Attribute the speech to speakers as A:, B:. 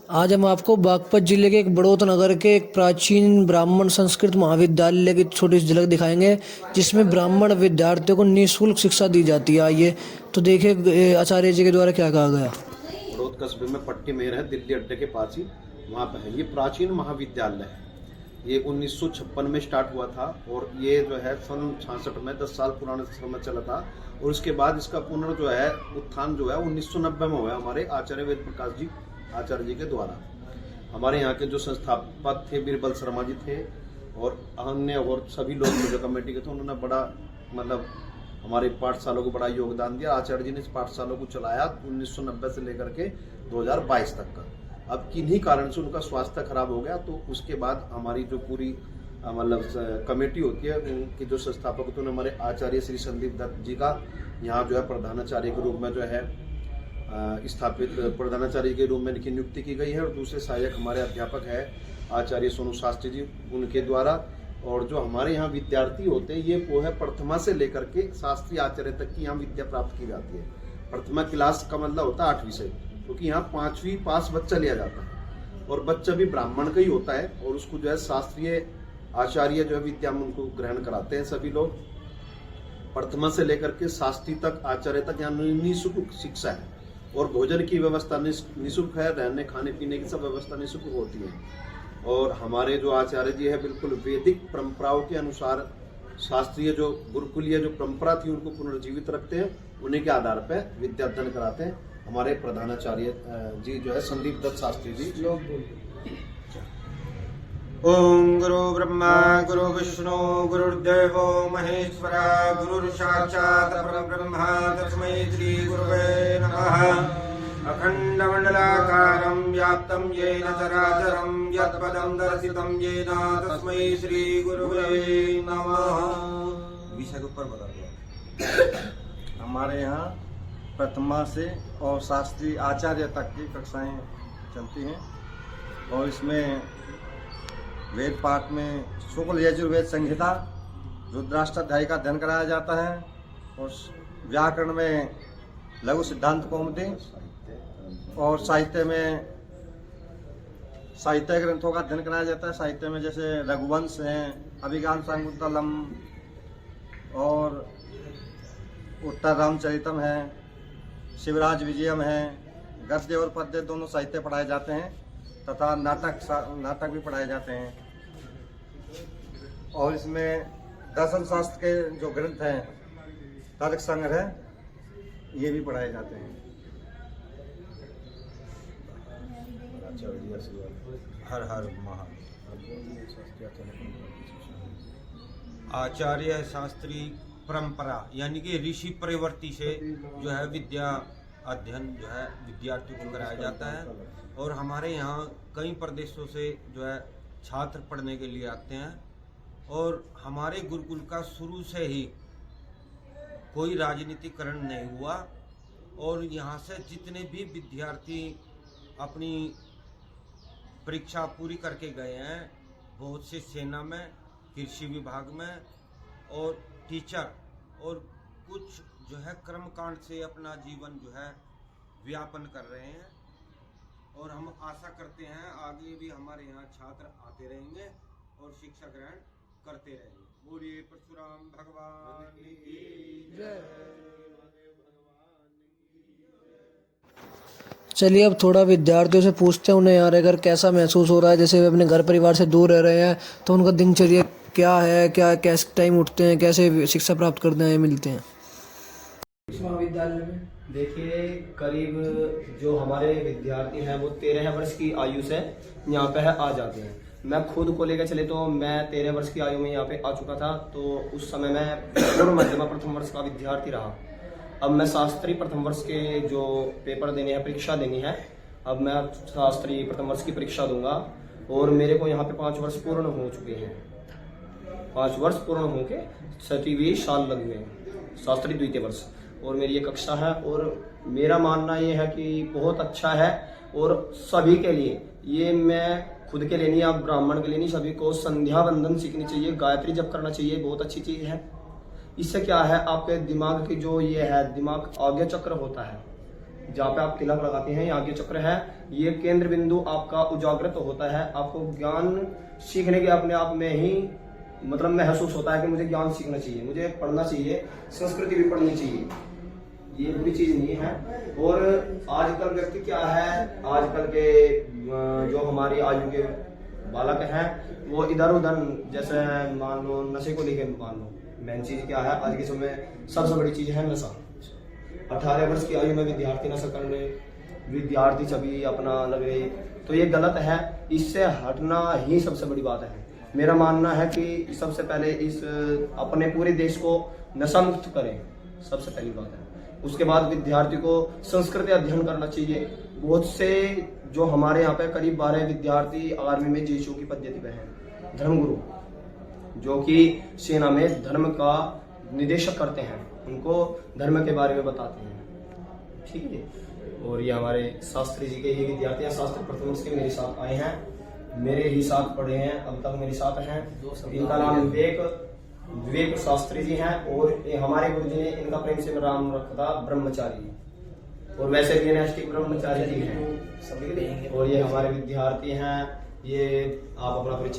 A: आज हम आपको बागपत जिले के एक बड़ौत नगर के एक प्राचीन ब्राह्मण संस्कृत महाविद्यालय की छोटी सी झलक दिखाएंगे, जिसमें ब्राह्मण विद्यार्थियों को निःशुल्क शिक्षा दी जाती है। आइए तो देखिए आचार्य जी के द्वारा क्या कहा गया।
B: बड़ौत कस्बे में पट्टी मेर है, दिल्ली अड्डे के पास ही वहाँ पर है। ये प्राचीन महाविद्यालय है। ये 1956 में स्टार्ट हुआ था और ये जो है सन 66 में 10 साल पुराने समय चला था। और उसके बाद इसका पुनर् उत्थान जो है 1990 में हुआ हमारे आचार्य वेद प्रकाश जी आचार्य जी के द्वारा। हमारे यहाँ के जो संस्थापक थे बीरबल शर्मा जी थे और अन्य और सभी लोग जो कमेटी के थे, उन्होंने बड़ा हमारे पाठशालों को बड़ा योगदान दिया। आचार्य जी ने इस पाठशालों को चलाया 1990 से लेकर के 2022 तक का। अब किन्हीं कारण से उनका स्वास्थ्य खराब हो गया, तो उसके बाद हमारी जो पूरी कमेटी होती है, उनके जो संस्थापक थे हमारे आचार्य श्री संदीप दत्त जी का यहाँ जो है प्रधानाचार्य के रूप में जो है स्थापित प्रधानाचार्य के रूप में इनकी नियुक्ति की गई है। और दूसरे सहायक हमारे अध्यापक है आचार्य सोनू शास्त्री जी, उनके द्वारा। और जो हमारे यहाँ विद्यार्थी होते हैं, ये वो है प्रथमा से लेकर के शास्त्री आचार्य तक की यहाँ विद्या प्राप्त की जाती है। प्रथमा क्लास का मतलब होता है 8वीं से, क्योंकि यहाँ 5वीं पास बच्चा लिया जाता है और बच्चा भी ब्राह्मण का ही होता है। और उसको जो है शास्त्रीय आचार्य जो है विद्या उनको ग्रहण कराते हैं सभी लोग। प्रथमा से लेकर के शास्त्री तक आचार्य तक यहाँ निःशुल्क शिक्षा है और भोजन की व्यवस्था निःशुल्क है, रहने खाने पीने की सब व्यवस्था निःशुल्क होती है। और हमारे जो आचार्य जी है बिल्कुल वैदिक परंपराओं के अनुसार शास्त्रीय जो गुरुकुलीय जो परंपरा थी उनको पुनर्जीवित रखते हैं, उन्हीं के आधार पर विद्या अध्ययन कराते हैं। हमारे प्रधानाचार्य जी जो है संदीप दत्त शास्त्री जी।
C: ओम गुरु ब्रह्मा गुरु विष्णु गुरुर्देवो महेश्वरा गुरुर्साक्षात् परब्रह्म तस्मै श्री गुरुवे नमः। अखंडमंडलाकारं व्याप्तं येन चराचरं यत्पदं दर्शितं येन तस्मै श्री गुरुवे नमः। विषय के ऊपर बता दो।
D: हमारे यहाँ प्रथमा से और शास्त्री आचार्य तक की कक्षाएं चलती हैं और इसमें वेद पाठ में शुक्ल यजुर्वेद संहिता रुद्राष्टाध्यायी का अध्ययन कराया जाता है और व्याकरण में लघु सिद्धांत कौमुदी और साहित्य में साहित्य ग्रंथों का अध्ययन कराया जाता है। साहित्य में जैसे रघुवंश हैं, अभिज्ञान शाकुंतलम और उत्तर रामचरितम है, शिवराज विजयम है, गद्य और पद्य दोनों साहित्य पढ़ाए जाते हैं तथा नाटक भी पढ़ाए जाते हैं। और इसमें दर्शन शास्त्र के जो ग्रंथ हैं, तर्क संग्रह, ये भी पढ़ाए जाते हैं।
C: हर हर महा आचार्य शास्त्री परंपरा यानी कि ऋषि प्रवृत्ति से जो है विद्या अध्ययन जो है विद्यार्थियों को कराया जाता है। और हमारे यहाँ कई प्रदेशों से जो है छात्र पढ़ने के लिए आते हैं। और हमारे गुरुकुल का शुरू से ही कोई राजनीतिकरण नहीं हुआ और यहाँ से जितने भी विद्यार्थी अपनी परीक्षा पूरी करके गए हैं, बहुत से सेना में, कृषि विभाग में और टीचर और कुछ जो है कर्मकांड से अपना जीवन जो है व्यापन कर रहे हैं। और हम आशा करते हैं आगे भी हमारे यहाँ छात्र आते रहेंगे और शिक्षा ग्रहण करते रहेंगे। बोलिए परशुराम भगवान की जय।
A: चलिए अब थोड़ा विद्यार्थियों से पूछते हैं उन्हें यहाँ रहकर कैसा महसूस हो रहा है। जैसे वे अपने घर परिवार से दूर रह रहे हैं तो उनका दिनचर्या क्या है, क्या कैसे टाइम उठते हैं, कैसे शिक्षा प्राप्त करते हैं, मिलते हैं
E: इस महाविद्यालय में। देखिए करीब जो हमारे विद्यार्थी हैं वो 13 वर्ष की आयु से यहाँ पे आ जाते हैं। मैं खुद को लेकर चले तो मैं 13 वर्ष की आयु में यहाँ पे आ चुका था, तो उस समय मैं पूर्व मध्यमा प्रथम वर्ष का विद्यार्थी रहा। अब मैं शास्त्री प्रथम वर्ष के जो पेपर देने हैं, परीक्षा देनी है, अब मैं शास्त्री प्रथम वर्ष की परीक्षा दूंगा। और मेरे को यहाँ पे 5 वर्ष पूर्ण हो चुके हैं, 5 वर्ष पूर्ण होके 6वीं साल लग गए, शास्त्री द्वितीय वर्ष। और मेरी ये कक्षा है और मेरा मानना ये है कि बहुत अच्छा है और सभी के लिए, ये मैं खुद के लिए नहीं, आप ब्राह्मण के लिए नहीं, सभी को संध्या वंदन सीखनी चाहिए, गायत्री जप करना चाहिए, बहुत अच्छी चीज है। इससे क्या है, आपके दिमाग की जो ये है दिमाग आज्ञा चक्र होता है, जहाँ पे आप तिलक लगाते हैं, आज्ञा चक्र है, ये केंद्र बिंदु आपका उजागृत होता है। आपको ज्ञान सीखने के अपने आप में ही मतलब महसूस होता है कि मुझे ज्ञान सीखना चाहिए, मुझे पढ़ना चाहिए, संस्कृति भी पढ़नी चाहिए। ये बुरी चीज नहीं है। और आजकल व्यक्ति क्या है, आजकल के जो हमारी आयु के बालक हैं वो इधर उधर, जैसे मान लो नशे को लेकर मान लो, मेन चीज क्या है आज के समय सबसे बड़ी चीज है नशा। 18 वर्ष की आयु में विद्यार्थी नशा कर रहे, विद्यार्थी छवि अपना लग रही, तो ये गलत है। इससे हटना ही सबसे बड़ी बात है। मेरा मानना है कि सबसे पहले इस अपने पूरे देश को नशा मुक्त करें, सबसे पहली बात है। उसके बाद विद्यार्थी को संस्कृति अध्ययन करना चाहिए। बहुत से जो हमारे यहाँ पे करीब 12 विद्यार्थी आर्मी में जेशो की पद्धति पे हैं, धर्मगुरु जो कि सेना में धर्म का निदेशक करते हैं, उनको धर्म के बारे में बताते हैं, ठीक है। और ये हमारे शास्त्री जी के ये विद्यार्थी हैं, शास्त्री प्रथम वर्ष के मेरे साथ आए हैं, मेरे ही साथ पढ़े हैं, अब तक मेरे साथ हैं। इनका नाम विवेक शास्त्री जी हैं और ये हमारे गुरु जी ने इनका प्रेम से नाम रखा था ब्रह्मचारी, और वैसे भी नैष्ठिक ब्रह्मचारी जी हैं। और ये हमारे विद्यार्थी हैं, ये आप अपना परिचय